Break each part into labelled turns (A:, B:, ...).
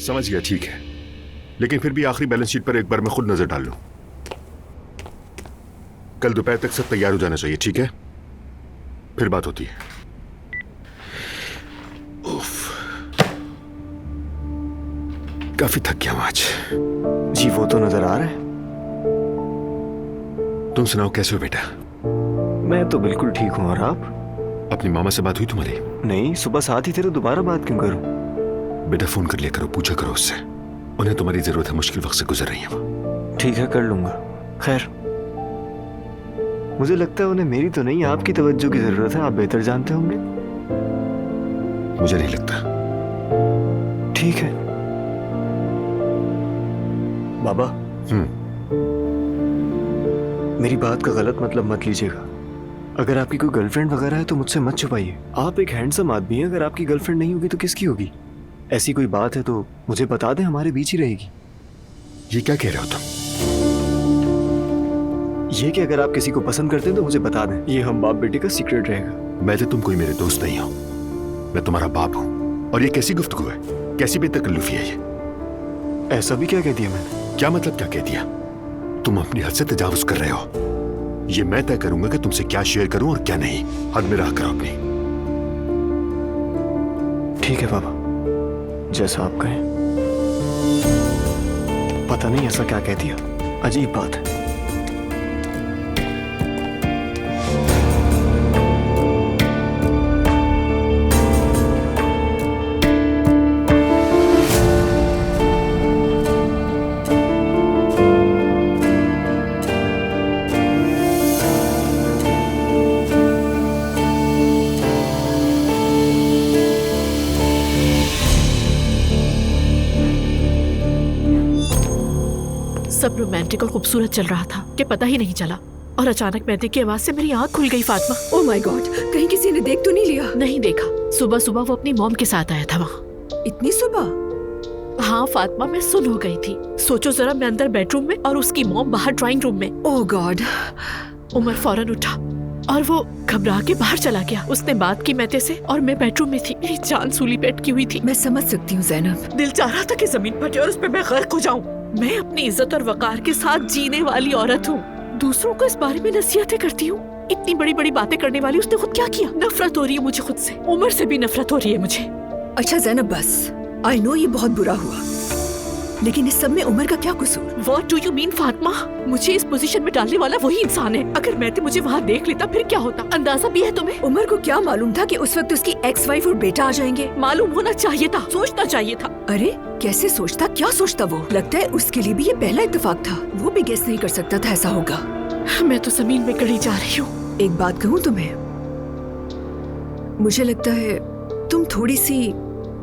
A: समझ गया, ठीक है, लेकिन फिर भी आखिरी बैलेंस शीट पर एक बार मैं खुद नजर डाल लूं। कल दोपहर तक सब तैयार हो जाना चाहिए, ठीक है? फिर बात होती है। उफ, काफी थक गया हूं आज।
B: जी वो तो नजर आ रहा है।
A: तुम सुनाओ, कैसे हो बेटा?
B: मैं तो बिल्कुल ठीक हूँ। और आप?
A: अपनी मामा से बात हुई तुम्हारी?
B: नहीं, सुबह साथ ही थे तो दोबारा बात क्यों करूं?
A: बेटा फोन कर लिया करो, पूछा करो उससे, उन्हें तुम्हारी जरूरत है, मुश्किल वक्त से गुजर रही है वो।
B: ठीक है, कर लूंगा। खैर, मुझे लगता है उन्हें मेरी तो नहीं आपकी तवज्जो की जरूरत है। आप बेहतर जानते होंगे।
A: मुझे नहीं लगता।
B: ठीक है बाबा, मेरी बात का गलत मतलब मत लीजिएगा। अगर आपकी कोई गर्लफ्रेंड वगैरह है तो मुझसे मत छुपाइए। आप एक हैंडसम आदमी हैं, अगर आपकी गर्लफ्रेंड नहीं होगी तो किसकी होगी? ऐसी कोई बात है तो मुझे बता दें, हमारे बीच ही रहेगी।
A: ये क्या कह रहे हो तुम?
B: ये कि अगर आप किसी को पसंद करते हैं तो मुझे बता दें, ये हम बाप बेटे का सीक्रेट रहेगा।
A: मैं तो तुम कोई मेरे दोस्त नहीं हो, मैं तुम्हारा बाप हूं। और ये कैसी गुफ्तगू है, कैसी बेतकल्लुफी है ये?
B: ऐसा भी क्या कह दिया मैंने?
A: क्या मतलब क्या कह दिया? तुम अपनी हद से तजावुज कर रहे हो। ये मैं तय करूंगा कि तुमसे क्या शेयर करूं और क्या नहीं। हद में रहा करो अपनी।
B: ठीक है बाबा, जैसा आप कहें। पता नहीं ऐसा क्या कह दिया, अजीब बात है।
C: सब रोमांटिक और खूबसूरत चल रहा था कि पता ही नहीं चला, और अचानक मेहदी की आवाज से मेरी आंख खुल गई। फातिमा,
D: ओह माय गॉड, कहीं किसी ने देख तो नहीं लिया?
C: नहीं देखा। सुबह सुबह वो अपनी मॉम के साथ आया था वहाँ।
D: इतनी सुबह?
C: हाँ फातिमा, मैं सुन हो गई थी। सोचो जरा, मैं अंदर बेडरूम में और उसकी मॉम बाहर ड्राइंग रूम में।
D: ओह गॉड।
C: उमर फौरन उठा और वो घबरा के बाहर चला गया। उसने बात की मेहदी से और मैं बेडरूम में थी। मेरी जान सूली पे अटकी हुई थी।
D: मैं समझ सकती हूँ जैनब।
C: दिल चाह रहा था कि जमीन फटे और उस पे मैं गर्क हो जाऊं। मैं अपनी इज्जत और वकार के साथ जीने वाली औरत हूँ। दूसरों को इस बारे में नसीहतें करती हूँ। इतनी बड़ी बड़ी बातें करने वाली उसने खुद क्या किया? नफरत हो रही है मुझे खुद से। उमर से भी नफरत हो रही है मुझे।
D: अच्छा जैनब बस, आई नो ये बहुत बुरा हुआ, लेकिन इस सब में उमर का क्या कसूर?
C: What do you mean Fatima? मुझे इस पोजीशन में डालने वाला वही इंसान है। अगर मैं मुझे वहाँ देख लेता फिर क्या होता? अंदाजा भी है तुम्हें?
D: उमर को क्या मालूम था कि उस वक्त उसकी एक्स वाइफ और बेटा आ जाएंगे?
C: मालूम होना चाहिए था, सोचना चाहिए था।
D: अरे कैसे सोचता, क्या सोचता वो? लगता है उसके लिए भी ये पहला इत्तेफाक था। वो भी गेस नहीं कर सकता था ऐसा होगा।
C: मैं तो जमीन में गड़ी जा रही हूँ।
D: एक बात कहूँ तुम्हें, मुझे लगता है तुम थोड़ी सी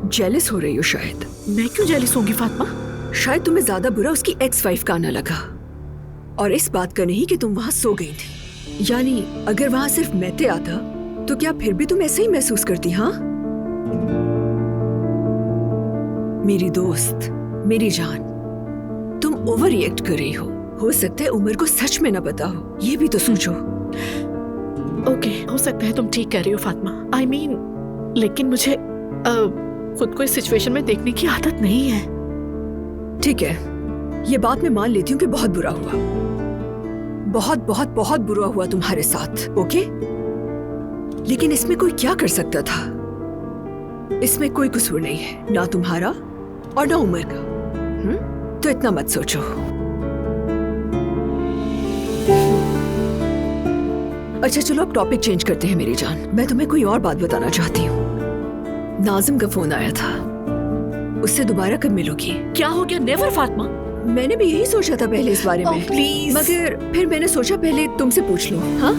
D: जेलस हो रही हो शायद।
C: मैं क्यों जेलस होंगी फातिमा?
D: शायद तुम्हें ज्यादा बुरा उसकी एक्स वाइफ का आना लगा, और इस बात का नहीं कि तुम वहाँ सो गई थी। यानी अगर वहाँ सिर्फ मैते आता तो क्या फिर भी तुम ऐसे ही महसूस करती? हाँ मेरी दोस्त, मेरी जान, तुम ओवर रिएक्ट कर रही हो सकता है उमर को सच में न पता हो, ये भी तो सोचो।
C: ओके, हो सकता है तुम ठीक कह रही हो फातिमा। I mean, लेकिन मुझे खुद को इस सिचुएशन में देखने की आदत नहीं है।
D: ठीक है, ये बात मैं मान लेती हूँ कि बहुत बुरा हुआ, बहुत बहुत बहुत बुरा हुआ तुम्हारे साथ, ओके? लेकिन इसमें कोई क्या कर सकता था? इसमें कोई कसूर नहीं है, ना तुम्हारा और ना उमर का। तो इतना मत सोचो। अच्छा चलो अब टॉपिक चेंज करते हैं मेरी जान। मैं तुम्हें कोई और बात बताना चाहती हूँ। नाजिम का फोन आया था, उससे दोबारा कब मिलोगी?
C: क्या हो गया? नेवर फातिमा।
D: मैंने भी यही सोचा था पहले इस बारे में।
C: प्लीज।
D: मगर फिर मैंने सोचा पहले तुमसे पूछ लूं। हाँ,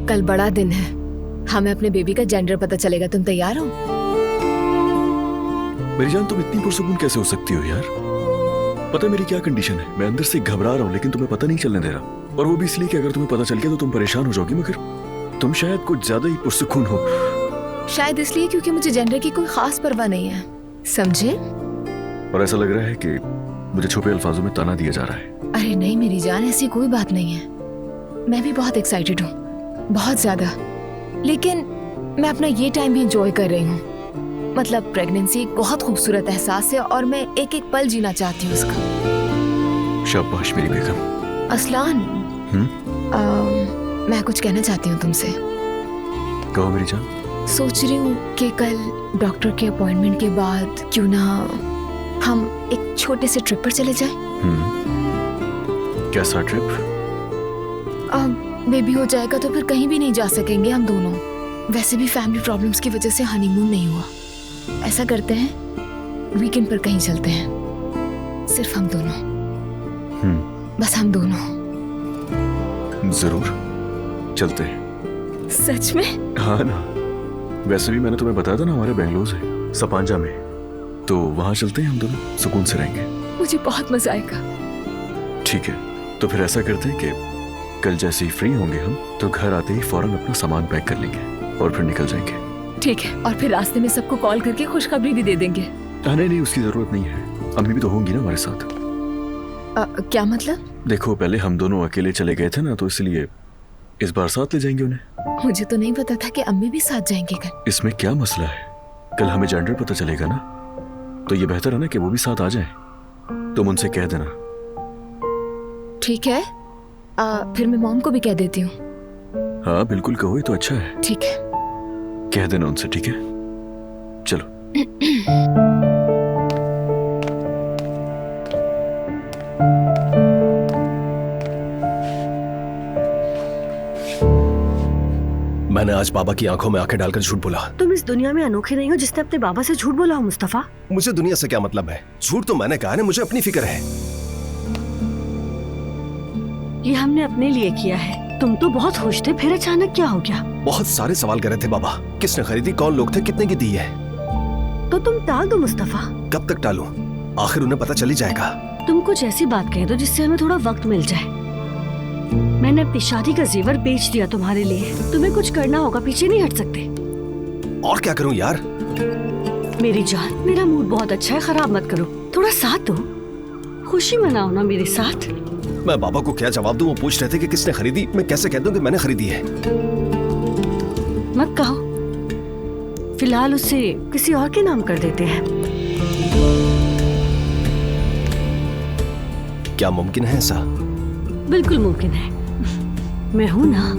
E: कल बड़ा दिन है, हमें अपने बेबी का जेंडर पता चलेगा। तुम तैयार हो?
F: मेरी जान, तुम इतनी पुरसुकून कैसे हो सकती हो यार? पता है मेरी क्या कंडीशन है? मैं अंदर से घबरा रहा हूँ, लेकिन तुम्हें पता नहीं चलने दे रहा। और वो भी इसलिए कि अगर तुम्हें पता चल गया तो तुम परेशान हो जाओगी, मगर तुम शायद कुछ ज्यादा ही पुरसुकून हो।
E: शायद इसलिए क्योंकि मुझे जेंडर की कोई खास परवाह नहीं है, समझे?
F: और ऐसा लग रहा है कि मुझे छुपे अल्फाजों में ताना दिया जा रहा है।
E: अरे नहीं मेरी जान, ऐसी कोई बात नहीं है। मैं भी बहुत एक्साइटेड हूँ, बहुत ज्यादा। लेकिन मैं अपना ये टाइम भी एंजॉय कर रही हूँ। मतलब प्रेगनेंसी एक बहुत खूबसूरत एहसास है और मैं एक एक पल जीना चाहती हूँ उसका।
F: शाबाश मेरी बेगम।
E: असलान, मैं कुछ कहना चाहती हूँ तुमसे।
F: कहो मेरी जान।
E: सोच रही हूँ कि कल डॉक्टर के अपॉइंटमेंट के बाद क्यों ना हम एक छोटे से ट्रिप पर चले जाएं।
F: कैसा ट्रिप?
E: अब बेबी हो जाएगा तो फिर कहीं भी नहीं जा सकेंगे हम दोनों। वैसे भी फैमिली प्रॉब्लम्स की वजह से हनीमून नहीं हुआ। ऐसा करते हैं वीकेंड पर कहीं चलते हैं, सिर्फ हम दोनों। बस हम दोनों।
F: जरूर चलते हैं।
E: सच में?
F: हाँ ना, वैसे भी मैंने तुम्हें बताया था ना हमारे बेंगलोर से सपांजा में, तो वहां चलते हैं हम दोनों, सुकून से रहेंगे।
E: मुझे बहुत मजा आएगा।
F: ठीक है, तो फिर ऐसा करते हैं कि कल जैसे ही फ्री होंगे हम तो घर आते ही फौरन अपना सामान पैक कर लेंगे और फिर निकल जाएंगे।
E: ठीक है, और फिर रास्ते में सबको कॉल करके खुशखबरी भी दे देंगे।
F: नहीं, उसकी जरूरत नहीं है, अम्मी भी तो होंगी ना हमारे साथ।
E: क्या मतलब?
F: देखो, पहले हम दोनों अकेले चले गए थे ना, तो इसलिए इस बार साथ ले जाएंगे उन्हें।
E: मुझे तो नहीं पता था कि अम्मी भी साथ जाएंगे कल।
F: इसमें क्या मसला है? कल हमें जेंडर पता चलेगा ना, तो ये बेहतर है ना कि वो भी साथ आ जाए। तुम उनसे कह देना।
E: ठीक है, फिर मैं मॉम को भी कह देती हूँ।
F: हाँ बिल्कुल, कहो, ये तो अच्छा है।
E: ठीक है,
F: कह देना उनसे। ठीक है, चलो।
G: मैंने आज बाबा की आंखों में आंखें डालकर झूठ बोला।
H: तुम इस दुनिया में अनोखे नहीं हो जिसने अपने बाबा से झूठ बोला हो मुस्तफा।
G: मुझे दुनिया से क्या मतलब है? झूठ तो मैंने कहा है, मुझे अपनी फिक्र है।
H: ये हमने अपने लिए किया है। तुम तो बहुत खुश थे, फिर अचानक क्या हो गया?
G: बहुत सारे सवाल कर रहे थे बाबा, किसने खरीदी, कौन लोग थे, कितने की दी है।
H: तो तुम टाल दो मुस्तफा।
G: कब तक टालूं? आखिर उन्हें पता चल ही जाएगा।
H: तुम कुछ ऐसी बात कह दो जिससे हमें थोड़ा वक्त मिल जाए। मैंने अपनी शादी का जेवर बेच दिया तुम्हारे लिए। तुम्हें कुछ करना होगा, पीछे नहीं हट सकते।
G: और क्या करूं यार?
H: मेरी जान, मेरा मूड बहुत अच्छा है, खराब मत करो। थोड़ा साथ दो, खुशी मनाओ ना मेरे साथ।
G: मैं बाबा को क्या जवाब दूं? वो पूछ रहे थे कि किसने खरीदी, मैं कैसे कह दूं कि मैंने खरीदी है?
H: मत कहो, फिलहाल उसे किसी और के नाम कर देते हैं।
G: क्या मुमकिन है ऐसा?
H: बिल्कुल मुमकिन है, मैं हूं ना।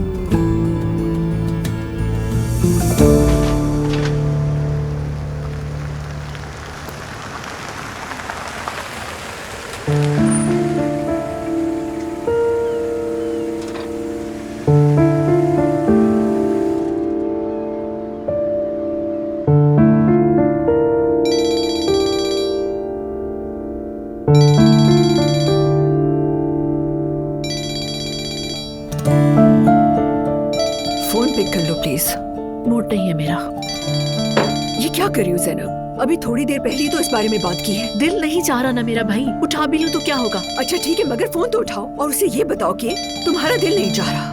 D: फोन पिक कर लो प्लीज।
C: मूड नहीं है मेरा।
D: ये क्या कर रही हो ज़ैनब? अभी थोड़ी देर पहले ही तो इस बारे में बात की है।
C: दिल नहीं चाह रहा ना मेरा भाई, उठा भी लूं तो क्या होगा?
D: अच्छा ठीक है, मगर फोन तो उठाओ और उसे ये बताओ कि तुम्हारा दिल नहीं चाह रहा।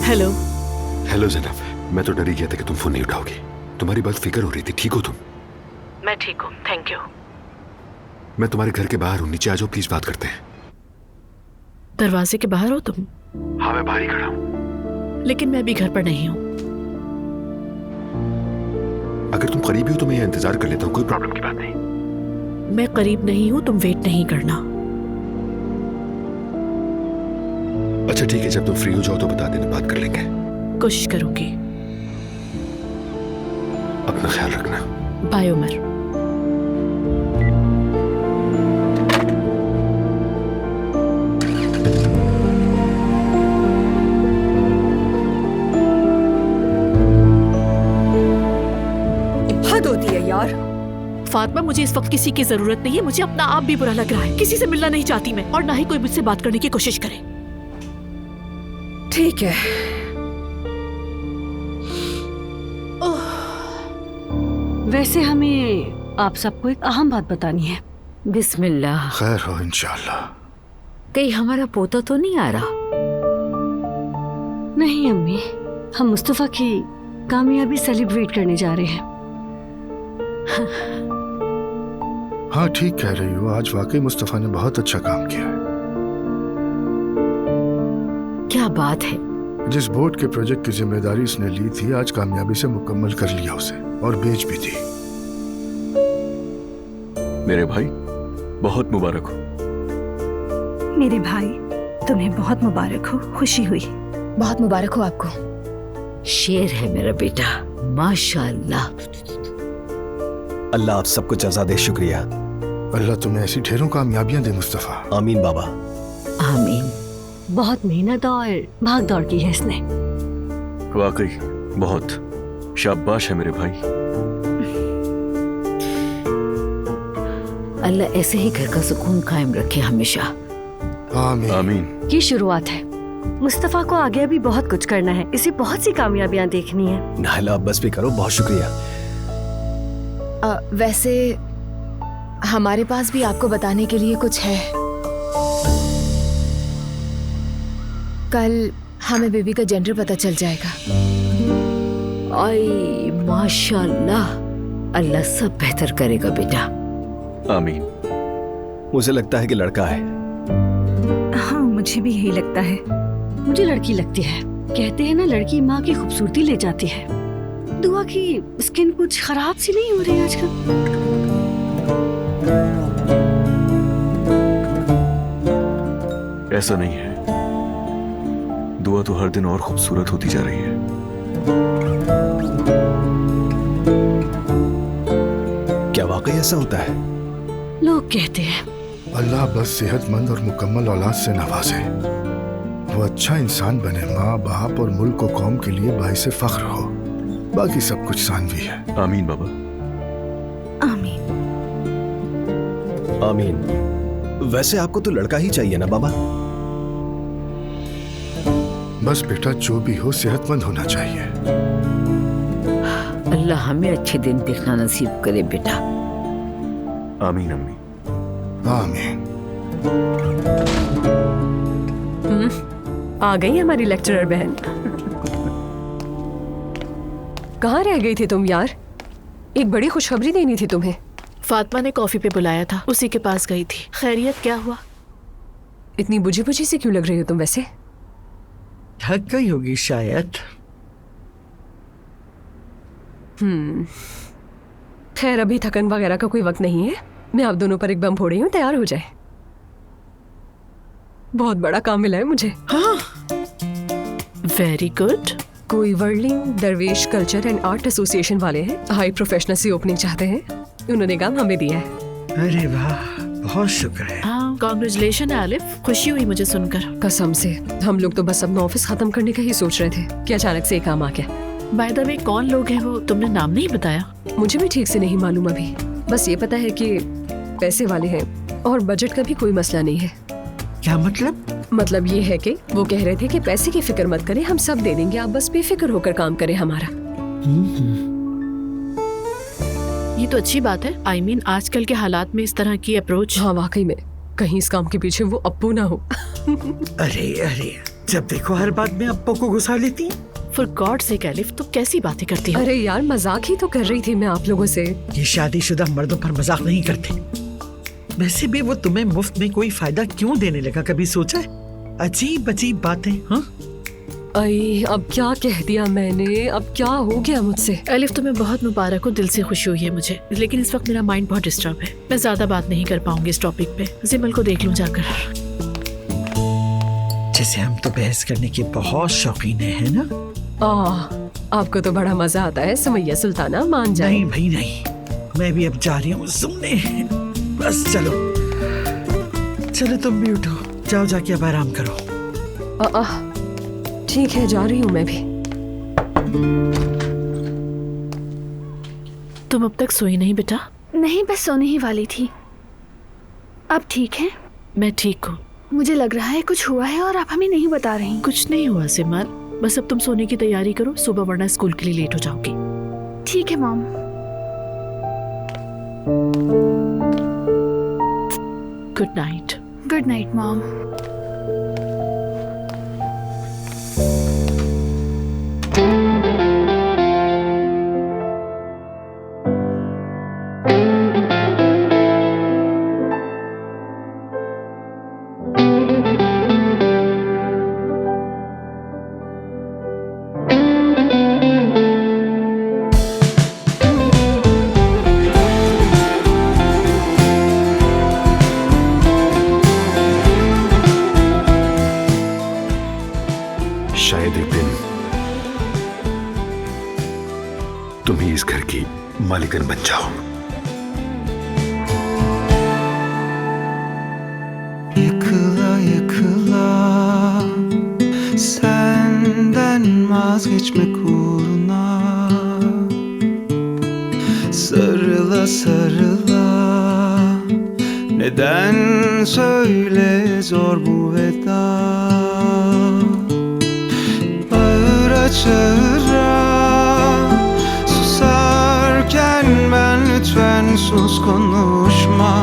C: हेलो।
A: हेलो जैनब, मैं तो डर ही गया था कि तुम फोन नहीं उठाओगी। तुम्हारी बात फिक्र हो रही थी। ठीक हो तुम?
C: मैं ठीक हूँ, थैंक यू।
A: मैं तुम्हारे घर के बाहर हूँ, नीचे आ जाओ प्लीज, बात करते हैं।
C: दरवाजे के बाहर हो तुम?
A: हाँ मैं बाहर ही खड़ा हूँ।
C: लेकिन मैं अभी घर पर नहीं हूँ।
A: अगर तुम करीब हो तो मैं यहाँ इंतजार कर लेता हूँ, कोई प्रॉब्लम की बात नहीं।
C: मैं करीब नहीं हूँ, तुम वेट नहीं करना।
A: अच्छा ठीक है, जब तुम फ्री हो जाओ तो बता देना, बात कर लेंगे।
C: कोशिश करूंगी।
A: अपना ख्याल रखना।
C: बाय उमर।
D: हद होती है यार।
C: फातिमा, मुझे इस वक्त किसी की जरूरत नहीं है। मुझे अपना आप भी बुरा लग रहा है। किसी से मिलना नहीं चाहती मैं, और ना ही कोई मुझसे बात करने की कोशिश करे।
D: ठीक है,
H: वैसे हमें आप सबको एक अहम बात बतानी है।
I: बिस्मिल्लाह।
A: खैर हो इंशाल्लाह।
I: कहीं हमारा पोता तो नहीं आ रहा?
H: नहीं अम्मी, हम मुस्तफा की कामयाबी सेलिब्रेट करने जा रहे हैं।
J: हाँ ठीक कह रही हो, आज वाकई मुस्तफा ने बहुत अच्छा काम किया है।
I: क्या बात है।
J: जिस बोर्ड के प्रोजेक्ट की जिम्मेदारी उसने ली थी, आज कामयाबी से मुकम्मल कर लिया उसे, और बेच भी दी।
F: मेरे भाई बहुत मुबारक हो।
H: मेरे भाई तुम्हें बहुत मुबारक हो, खुशी हुई।
E: बहुत मुबारक हो आपको।
I: शेर है मेरा बेटा, माशाअल्लाह।
G: अल्लाह आप सबको जज़ा दे। शुक्रिया।
J: अल्लाह तुम्हें ऐसी ढेरों कामयाबियां दे मुस्तफा।
G: आमीन बाबा।
I: आमीन।
H: बहुत मेहनत और भाग दौड़ की है इसने।
F: वाकई बहुत शाबाश है मेरे भाई।
I: अल्लाह ऐसे ही घर का सुकून कायम रखे हमेशा।
J: आमीन।
F: आमीन।
H: ये शुरुआत है, मुस्तफा को आगे अभी बहुत कुछ करना है, इसे बहुत सी कामयाबियां देखनी है।
G: नाहिला आप बस भी करो, बहुत शुक्रिया।
E: वैसे हमारे पास भी आपको बताने के लिए कुछ है। कल हमें बेबी का जेंडर पता चल जाएगा।
I: आई माशाअल्लाह, अल्लाह सब बेहतर करेगा बेटा।
F: आमीन।
G: मुझे लगता है कि लड़का है।
H: हाँ मुझे भी यही लगता है। मुझे लड़की लगती है। कहते हैं ना, लड़की माँ की खूबसूरती ले जाती है। दुआ की स्किन कुछ खराब सी नहीं हो रही आजकल।
F: ऐसा नहीं है, दुआ तो हर दिन और खूबसूरत होती जा रही है।
G: क्या वाकई ऐसा होता है?
H: लोग कहते हैं।
J: अल्लाह बस सेहतमंद और मुकम्मल औलाद से नवाजे, वो अच्छा इंसान बने, माँ बाप और मुल्क को कौम के लिए बाइसे फख्र हो। बाकी सब कुछ सानवी है।
F: आमीन बाबा।
H: आमीन।
G: आमीन। वैसे आपको तो लड़का ही चाहिए ना बाबा?
J: बस बेटा जो भी हो सेहतमंद होना चाहिए।
I: अल्लाह हमें अच्छे दिन देखना नसीब करे बेटा।
F: आमीन अम्मी।
J: आमीन।
K: आ गई हमारी लेक्चरर बहन। कहाँ रह गई थी तुम यार? एक बड़ी खुशखबरी देनी थी तुम्हें।
C: फातिमा ने कॉफी पे बुलाया था, उसी के पास गई थी। खैरियत क्या हुआ?
K: इतनी बुझी बुझी सी क्यों लग रही हो तुम वैसे?
L: थक गई होगी शायद।
K: खैर अभी थकन वगैरह का कोई वक्त नहीं है। मैं आप दोनों पर एक बम फोड़ रही हूँ, तैयार हो जाए। बहुत बड़ा काम मिला है मुझे।
C: हाँ। Very good.
K: कोई वर्लिंग दरवेश कल्चर एंड आर्ट एसोसिएशन वाले हैं, हाई प्रोफेशनल सी ओपनिंग चाहते हैं। उन्होंने काम हमें दिया है।
L: अरे वाह, बहुत शुक्र है।
C: हाँ, कांग्रेचुलेशन आलिफ, खुशी हुई मुझे सुनकर।
K: कसम से हम लोग तो बस अपना ऑफिस खत्म करने का ही सोच रहे थे कि अचानक से काम आ गया।
C: बाय द वे कौन लोग हैं वो, तुमने नाम नहीं बताया?
K: मुझे भी ठीक से नहीं मालूम अभी, बस ये पता है कि पैसे वाले हैं और बजट का भी कोई मसला नहीं है।
L: क्या मतलब?
K: मतलब ये है कि वो कह रहे थे कि पैसे की फिक्र मत करें, हम सब दे देंगे, आप बस बेफिक्र होकर काम करें हमारा।
C: ये तो अच्छी बात है। I mean, आजकल के हालात में इस तरह की अप्रोच।
K: हाँ वाकई में, कहीं इस काम के पीछे वो अप्पू ना हो।
L: अरे अरे, जब देखो हर बात में अप्पू को घुसा लेती।
C: फॉर गॉड से कैलिफ, तुम कैसी बातें करती हो?
K: अरे यार मजाक ही तो कर रही थी मैं आप लोगों से।
L: ये शादीशुदा मर्दों पर मजाक नहीं करते। वैसे भी वो तुम्हें मुफ्त में कोई फायदा क्यों देने लगा, कभी सोचा है? अजीब अजीब बातें। हाँ
K: अरे अब क्या कह दिया मैंने, अब क्या हो गया मुझसे?
C: एलिफ तुम्हें बहुत मुबारक हो, दिल से खुशी हुई है मुझे, लेकिन इस वक्त मेरा माइंड बहुत डिस्टर्ब है। मैं ज्यादा बात नहीं कर पाऊंगी इस टॉपिक पे। जिमल को देख लूं जाकर।
L: जैसे हम तो बहस करने के बहुत शौकीन है ना?
K: आपको तो बड़ा मजा आता है सुमैया सुल्ताना, मान जाए।
L: नहीं भाई नहीं, मैं भी अब जा रही हूँ सुनने। बस चलो चलो, तुम भी उठो, जाओ जाके अब आराम करो।
K: ठीक है, जा रही हूँ मैं भी।
C: तुम अब तक सोई नहीं बेटा?
E: नहीं, बस सोने ही वाली थी। अब ठीक है?
C: मैं ठीक हूँ।
E: मुझे लग रहा है कुछ हुआ है और आप हमें नहीं बता रही।
C: कुछ नहीं हुआ सिमर, बस अब तुम सोने की तैयारी करो, सुबह वरना स्कूल के लिए लेट हो जाओगी।
E: ठीक है mom.
C: Good night.
E: Good night mom.
A: मालिकन बन जाओ।
M: Yıkıla yıkıla senden vazgeçmek uğruna, sarıla sarıla, neden söyle zor bu veda, bağıra çağıra, susarken ben lütfen sus konuşma,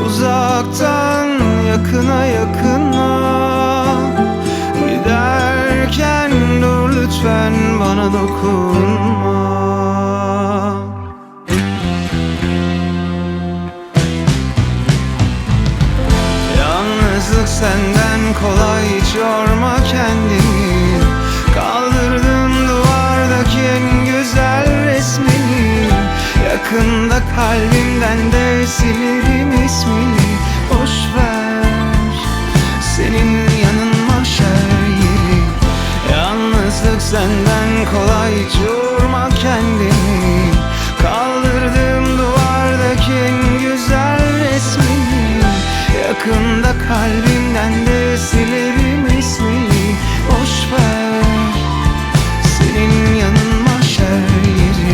M: uzaktan yakına yakına, giderken dur lütfen bana dokunma. Yalnızlık senden kolay, hiç yorma kendini, kaldırdım duvardaki en güzel resmini, yakında kalbimden de silirim ismini. Boş ver, senin yanın mahşer yeri. Yalnızlık senden kolay, hiç yorma kendini, kaldırdım duvardaki en güzel resmini, yakında kalbimden de silerim ismini. Boş ver, senin yanın mahşer yeri.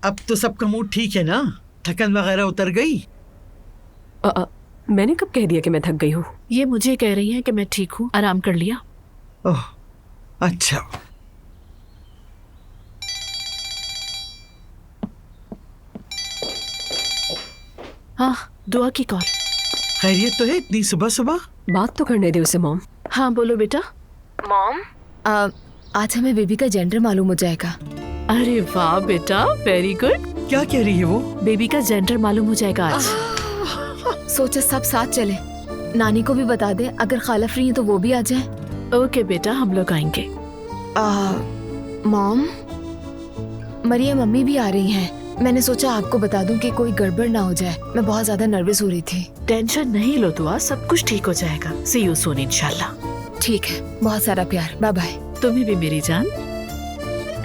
L: अब तो सबका mood ठीक है ना? थकन वगैरह उतर गई?
K: मैंने कब कह दिया कि मैं थक गई हूँ?
C: ये मुझे कह रही हैं कि मैं ठीक हूँ, आराम कर लिया।
L: ओह अच्छा।
C: हाँ, दुआ की कॉल।
L: खैरियत तो है इतनी सुबह सुबह?
K: बात तो करने दे उसे मॉम।
C: हाँ बोलो बेटा।
E: मॉम, आज हमें बेबी का जेंडर मालूम हो जाएगा।
C: अरे वाह बेटा, वेरी गुड।
L: क्या कह रही है वो?
C: बेबी का जेंडर मालूम हो जाएगा आज।
E: सोचा सब साथ चले, नानी को भी बता दे, अगर खाला फ्री है तो वो भी आ जाए।
C: ओके बेटा, हम लोग आएंगे।
E: मॉम, मरियम मम्मी भी आ रही हैं। मैंने सोचा आपको बता दूं कि कोई गड़बड़ ना हो जाए, मैं बहुत ज्यादा नर्वस हो रही थी।
C: टेंशन नहीं लो दुआ, सब कुछ ठीक हो जाएगा। सी यू सून इंशाल्लाह।
E: ठीक है, बहुत सारा प्यार, बाय बाय।
C: तुम्हें भी मेरी जान।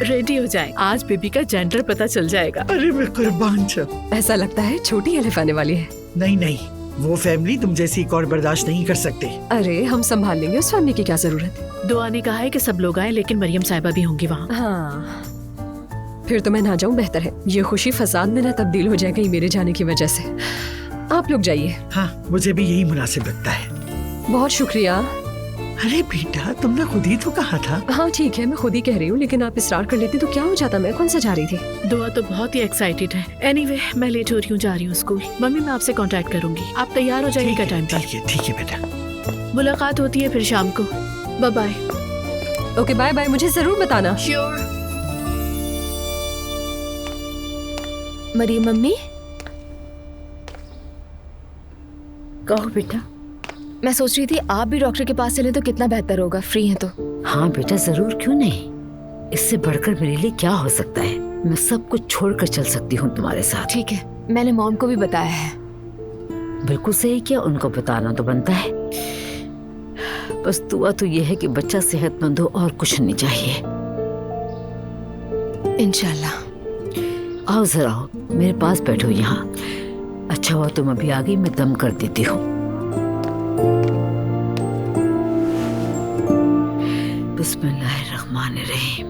C: रेडी हो जाए, आज बेबी का जेंडर पता चल जाएगा।
L: अरे मैं कुर्बान जाऊं।
K: ऐसा लगता है छोटी एलिफ आने वाली है।
L: नहीं नहीं, वो फैमिली तुम जैसी एक और बर्दाश्त नहीं कर सकते।
K: अरे हम संभाल लेंगे, उस फैमिली की क्या जरूरत है।
C: दुआ ने कहा है कि सब लोग आए, लेकिन मरियम साहिबा भी होंगी वहाँ।
K: हाँ, फिर तो मैं ना जाऊं बेहतर है। ये खुशी फसाद में ना तब्दील हो जाएगा मेरे जाने की वजह से। आप लोग जाइए।
L: हाँ, मुझे भी यही मुनासिब लगता है।
K: बहुत शुक्रिया।
L: अरे बेटा, तुमने खुद ही तो कहा था।
K: हाँ ठीक है, मैं खुद ही कह रही हूँ, लेकिन आप इसरार कर लेते तो क्या हो जाता। मैं कौन सा जा रही थी।
C: दुआ तो बहुत ही एक्साइटेड है। एनीवे, मैं लेट हो रही हूँ, जा रही हूँ स्कूल। मम्मी मैं आपसे कांटेक्ट करूंगी, आप तैयार हो जाइएगा टाइम पर।
L: ठीक है बेटा।
C: मुलाकात होती है फिर शाम को। Bye bye.
K: Okay bye bye, मुझे जरूर बताना।
E: श्योर। मरियम मम्मी।
I: कहो बेटा।
E: मैं सोच रही थी आप भी डॉक्टर के पास चले तो कितना बेहतर होगा, फ्री हैं तो।
I: हाँ बेटा जरूर, क्यों नहीं। इससे बढ़कर मेरे लिए क्या हो सकता है। मैं सब कुछ छोड़कर चल सकती हूँ तुम्हारे साथ।
E: ठीक है, मैंने मॉम को भी बताया है।
I: बिल्कुल सही किया, उनको बताना तो बनता है। बस दुआ तो ये है कि बच्चा सेहतमंद हो और कुछ नहीं चाहिए।
E: इंशाल्लाह।
I: आओ जरा आओ, मेरे पास बैठो यहाँ। अच्छा हुआ तुम अभी आ गई, मैं दम कर देती हूँ। बिस्मिल्लाहिर्रहमानिर्रहीम।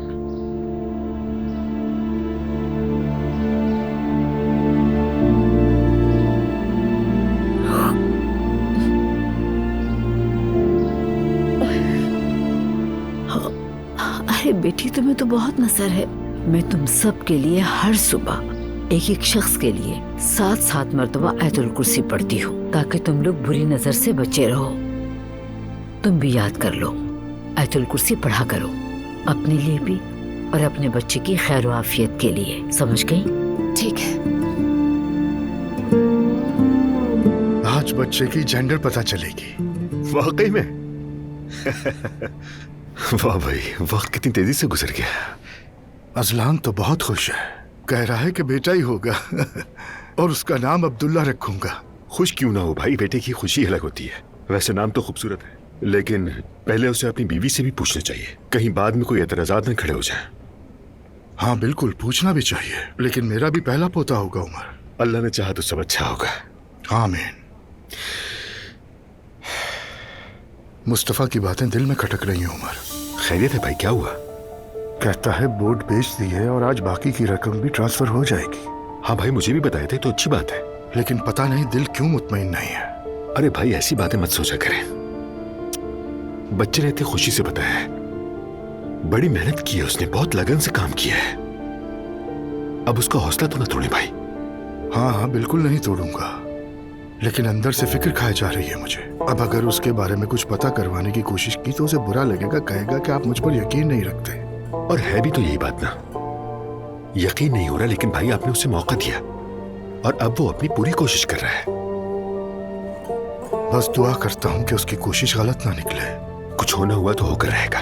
I: अरे बेटी, तुम्हें तो बहुत नसर है। मैं तुम सब के लिए हर सुबह एक एक शख्स के लिए 7-7 मरतबा आयतुल कुर्सी पढ़ती हूँ। ताकि तुम लोग बुरी नजर से बचे रहो। तुम भी याद कर लो, आयतुल कुर्सी पढ़ा करो, अपने लिए भी और अपने बच्चे की खैर व आफियत के लिए। समझ गई?
E: ठीक है।
J: आज बच्चे की जेंडर पता चलेगी।
A: वाकई में। वाह भाई, वक्त कितनी तेजी से गुजर गया।
J: अजलान तो बहुत खुश है, कह रहा है कि बेटा ही होगा और उसका नाम अब्दुल्ला रखूंगा।
A: खुश क्यों ना हो भाई, बेटे की खुशी अलग होती है। वैसे नाम तो खूबसूरत है, लेकिन पहले उसे अपनी बीवी से भी पूछना चाहिए, कहीं बाद में कोई एतराजात न खड़े हो जाए।
J: हाँ बिल्कुल, पूछना भी चाहिए, लेकिन मेरा भी पहला पोता होगा उमर।
A: अल्लाह ने चाहा तो सब अच्छा होगा।
J: आमीन। मुस्तफा की बातें दिल में खटक रही हैं उमर।
A: खैरियत है भाई, क्या हुआ?
J: कहता है बोर्ड बेच दी है और आज बाकी की रकम भी ट्रांसफर हो जाएगी।
A: हाँ भाई, मुझे भी बताए थे, तो अच्छी बात है,
J: लेकिन पता नहीं दिल क्यों मुतमईन नहीं है।
A: अरे भाई, ऐसी बातें मत सोचा करें। बच्चे रहते खुशी से बताया है, बड़ी मेहनत की है उसने, बहुत लगन से काम किया है। अब उसका हौसला तो ना तोड़े भाई।
J: हाँ हाँ बिल्कुल नहीं तोड़ूंगा, लेकिन अंदर से फिक्र खाई जा रही है मुझे। अब अगर उसके बारे में कुछ पता करवाने की कोशिश की तो उसे बुरा लगेगा, कहेगा कि आप मुझ पर यकीन नहीं रखते।
A: और है भी तो यही बात ना, यकीन नहीं हो रहा, लेकिन भाई आपने उसे मौका दिया और अब वो अपनी पूरी कोशिश कर रहा है।
J: बस दुआ करता हूँ कि उसकी कोशिश गलत ना निकले।
A: कुछ होना हुआ तो होकर रहेगा,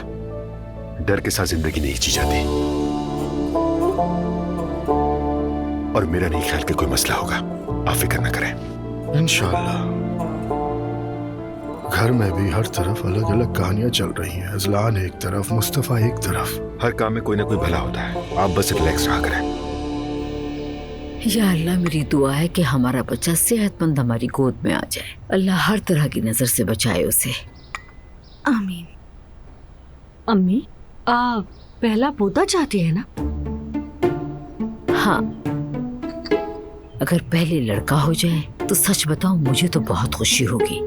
A: डर के साथ जिंदगी नहीं जी जाती। और मेरा नहीं ख्याल कि कोई मसला होगा, आप फिक्र न करें।
J: इंशाअल्लाह। घर में भी हर तरफ अलग अलग कहानियां चल रही हैं। अजलान एक तरफ, मुस्तफा एक तरफ।
A: हर काम में कोई ना कोई भला होता है, आप बस रिलैक्स रहा करें।
I: या अल्लाह, मेरी दुआ है कि हमारा बच्चा सेहतमंद हमारी गोद में आ जाए। अल्लाह हर तरह की नजर से बचाए उसे।
H: आमीन। अम्मी, पहला पोता चाहती है ना?
I: हाँ, अगर पहले लड़का हो जाए तो सच बताऊं मुझे तो बहुत खुशी होगी।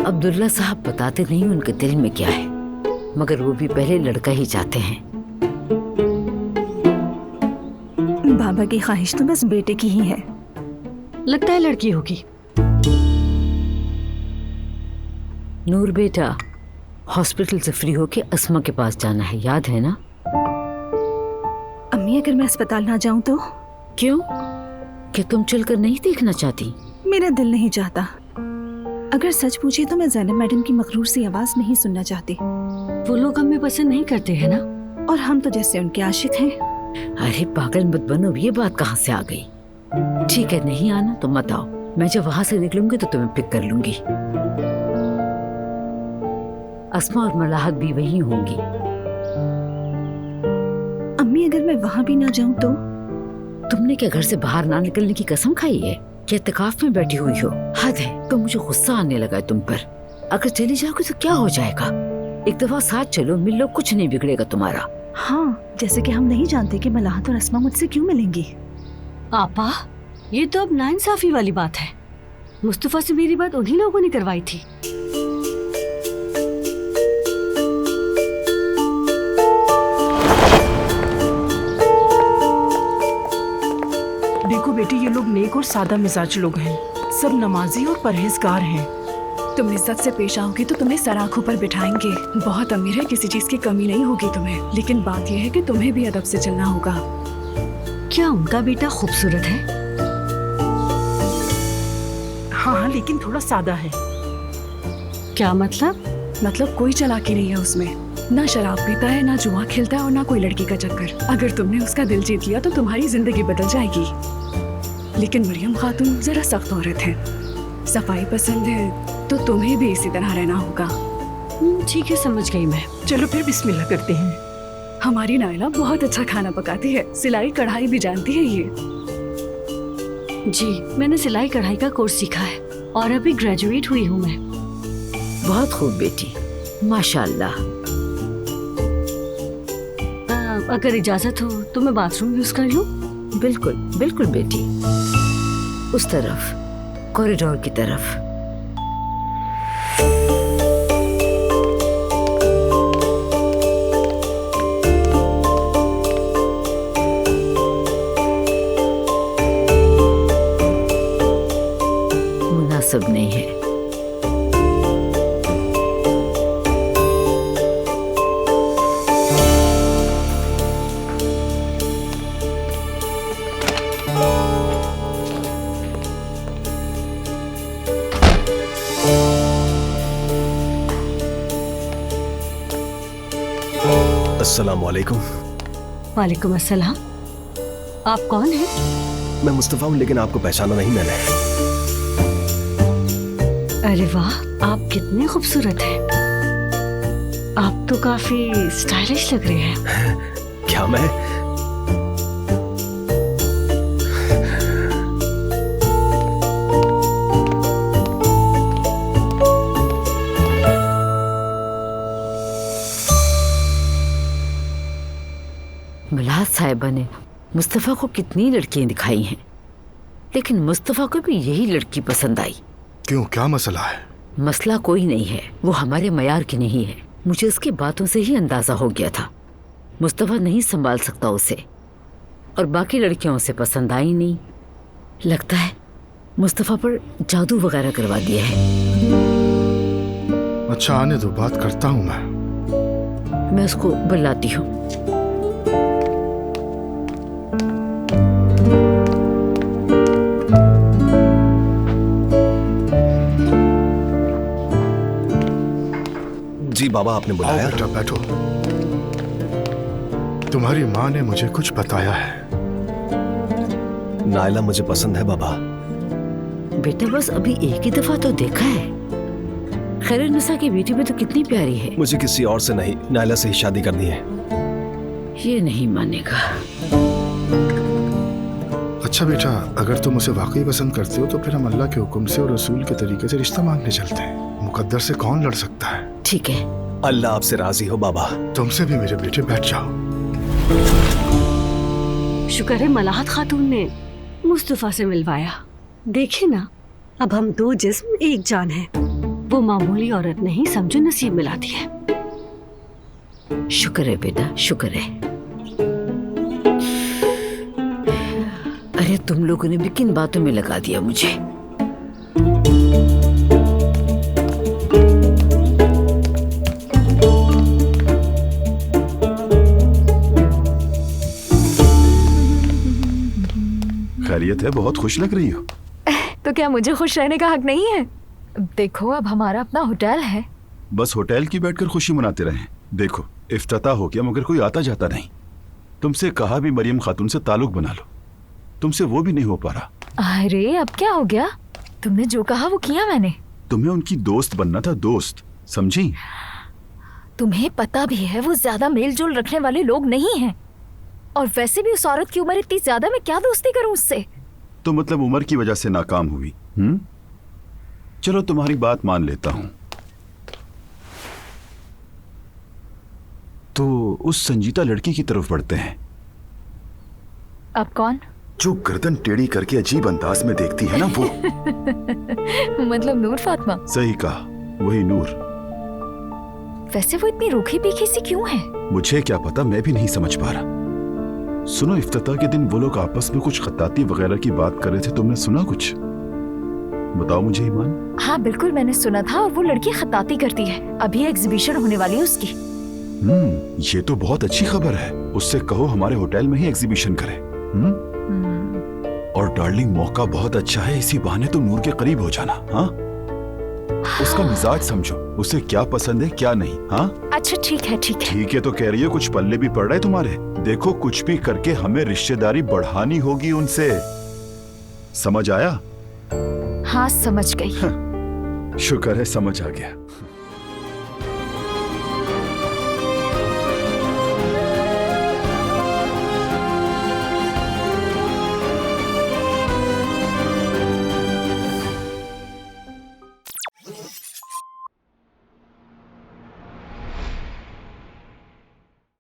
I: अब्दुल्ला साहब बताते नहीं उनके दिल में क्या है, मगर वो भी पहले लड़का ही चाहते हैं।
H: बाबा की ख्वाहिश तो बस बेटे की ही है। लगता है लड़की होगी।
I: नूर बेटा, हॉस्पिटल से फ्री होके अस्मा के पास जाना है, याद है ना?
H: अम्मी, अगर मैं अस्पताल ना जाऊं तो?
I: क्यों? क्या तुम चलकर नहीं देखना चाहती?
H: मेरा दिल नहीं चाहता। अगर सच पूछे तो मैं ज़ैनब मैडम की मखरूर सी आवाज नहीं सुनना चाहती। वो लोग हमें पसंद नहीं करते हैं ना, और हम तो जैसे उनके आशिक हैं।
I: अरे पागल मत बनो, ये बात कहाँ से आ गई? ठीक है, नहीं आना तो मत आओ, मैं जब वहां से निकलूंगी तो तुम्हें पिक कर लूंगी। अस्मा और मलाहत भी वहीं होंगी।
H: अम्मी, अगर मैं वहां भी ना जाऊं तो?
I: तुमने क्या घर से बाहर ना निकलने की कसम खाई है? क्या इत्तेकाफ में बैठी हुई हो? हद है, तो मुझे गुस्सा आने लगा है तुम पर। अगर चली जाओगे तो क्या हो जाएगा? एक दफा साथ चलो, मिल लो, कुछ नहीं बिगड़ेगा तुम्हारा।
H: हाँ, जैसे कि हम नहीं जानते कि मलाहत और अस्मा मुझसे क्यों मिलेंगी। आपा, ये तो अब नाइंसाफी वाली बात है। मुस्तफा से मेरी बात उन्हीं लोगों ने करवाई थी।
C: देखो बेटी, ये लोग नेक और सादा मिजाज लोग हैं, सब नमाजी और परहेजगार हैं।
K: तुम इज्जत से पेश आओगी तो तुम्हें सर आंखों पर बिठाएंगे। बहुत अमीर है, किसी चीज की कमी नहीं होगी तुम्हें, लेकिन बात यह है कि तुम्हें भी अदब से चलना होगा।
H: क्या उनका बेटा खूबसूरत है?
C: हाँ, लेकिन थोड़ा सादा है।
H: क्या मतलब?
K: मतलब कोई चालाकी नहीं है उसमें, ना शराब पीता है, ना जुआ खेलता है और ना कोई लड़की का चक्कर। अगर तुमने उसका दिल जीत लिया तो तुम्हारी जिंदगी बदल जाएगी। लेकिन मरियम खातून जरा सख्त औरत है, सफाई पसंद है, तो तुम्हें भी इसी तरह रहना होगा।
H: ठीक है, समझ गई मैं।
C: चलो फिर बिस्मिल्लाह करते हैं।
K: हमारी नायला बहुत अच्छा खाना पकाती है, सिलाई कढ़ाई भी जानती है ये।
H: जी, मैंने सिलाई कढ़ाई का कोर्स सीखा है और अभी ग्रेजुएट हुई हूँ मैं।
I: बहुत खूब बेटी, माशाल्लाह।
H: अगर इजाजत हो तो मैं बाथरूम यूज कर लूं?
I: बिल्कुल बिल्कुल बेटी, उस तरफ, कॉरिडोर की तरफ। मुनासिब नहीं है।
G: अस्सलाम वालेकुम।
H: वालेकुम अस्सलाम। आप कौन हैं?
G: मैं मुस्तफ़ा हूँ, लेकिन आपको पहचाना नहीं मैंने।
H: अरे वाह, आप कितने खूबसूरत हैं। आप तो काफी स्टाइलिश लग रहे हैं।
G: क्या मैं?
I: मलाद साहिबा ने मुस्तफ़ा को कितनी लड़कियां दिखाई हैं, लेकिन मुस्तफ़ा को भी यही लड़की पसंद आई।
J: क्यों, क्या मसला है?
I: मसला कोई नहीं है, वो हमारे मयार की नहीं है। मुझे उसकी बातों से ही अंदाजा हो गया था मुस्तफ़ा नहीं संभाल सकता उसे, और बाकी लड़कियों से पसंद आई नहीं। लगता है मुस्तफ़ा पर जादू वगैरह करवा दिया है।
J: अच्छा आने दो, बात करता हूँ मैं
I: उसको बुलाती हूँ।
G: जी बाबा, आपने बुलाया?
J: बेटा बैठो। तुम्हारी माँ ने मुझे कुछ बताया है।
G: नायला मुझे पसंद है बाबा।
I: बेटा बस अभी एक ही दफा तो देखा है। खैर नसा की बेटी में तो कितनी प्यारी है।
G: मुझे किसी और से नहीं, नायला से ही शादी करनी है।
I: ये नहीं मानेगा।
J: अच्छा बेटा, अगर तुम उसे वाकई पसंद करते हो तो फिर हम अल्लाह के हुक्म से और रसूल के तरीके से रिश्ता मांगने चलते हैं। मुकद्दर से कौन लड़ सकता है?
I: ठीक है।
G: अल्लाह आपसे राजी हो बाबा।
J: तुमसे भी मेरे बेटे, बैठ जाओ।
H: शुक्र है मलाहत खातून ने मुस्तफ़ा से मिलवाया। देखे ना, अब हम दो जिस्म एक जान हैं। वो मामूली औरत नहीं, समझो नसीब मिलाती है।
I: शुक्र है बेटा, शुक्र है। अरे तुम लोगों ने भी किन बातों में लगा दिया मुझे।
F: खैरियत है, बहुत खुश लग रही हो।
E: तो क्या मुझे खुश रहने का हक नहीं है? देखो अब हमारा अपना होटल है।
F: बस होटल की बैठकर खुशी मनाते रहें। देखो इफ्तिताह हो गया, मगर कोई आता जाता नहीं। तुमसे कहा भी मरियम खातून से ताल्लुक बना लो, तुमसे वो भी नहीं हो पा रहा।
E: अरे अब क्या हो गया? तुमने जो कहा वो किया मैंने।
F: तुम्हें उनकी दोस्त बनना था, दोस्त, समझी?
E: तुम्हें पता भी है वो ज्यादा मेल जोल रखने वाले लोग नहीं हैं। और वैसे भी उस औरत की उम्र इतनी ज्यादा, मैं क्या दोस्ती करूं उससे?
F: तो मतलब उम्र की वजह से नाकाम हुई? चलो तुम्हारी बात मान लेता हूं। तो उस संजीता लड़की की तरफ बढ़ते हैं।
E: अब कौन?
F: जो गर्दन टेढ़ी करके अजीब अंदाज में देखती है ना वो।
E: मतलब नूर फातिमा?
F: सही कहा, वही नूर।
E: वैसे वो इतनी रूखी पीखी सी क्यों है?
F: मुझे क्या पता, मैं भी नहीं समझ पा रहा। सुनो, इफ्तिताह के दिन वो लोग आपस में कुछ खत्ताती वगैरह की बात कर रहे थे, तुमने सुना कुछ? बताओ मुझे ईमान।
E: हाँ बिल्कुल मैंने सुना था, और वो लड़की खत्ताती करती है। अभी एग्जीबिशन होने वाली है उसकी।
F: ये तो बहुत अच्छी खबर है। उससे कहो हमारे होटल में ही एग्जीबिशन करे। और डार्लिंग, मौका बहुत अच्छा है, इसी बहाने तुम नूर के करीब हो जाना। हाँ, उसका मिजाज समझो, उसे क्या पसंद है क्या नहीं। हाँ
E: अच्छा ठीक है, ठीक है।
F: ठीक है तो कह रही है, कुछ पल्ले भी पड़ रहा है तुम्हारे। देखो कुछ भी करके हमें रिश्तेदारी बढ़ानी होगी उनसे, समझ आया?
E: हाँ समझ गई।
F: शुक्र है समझ आ गया।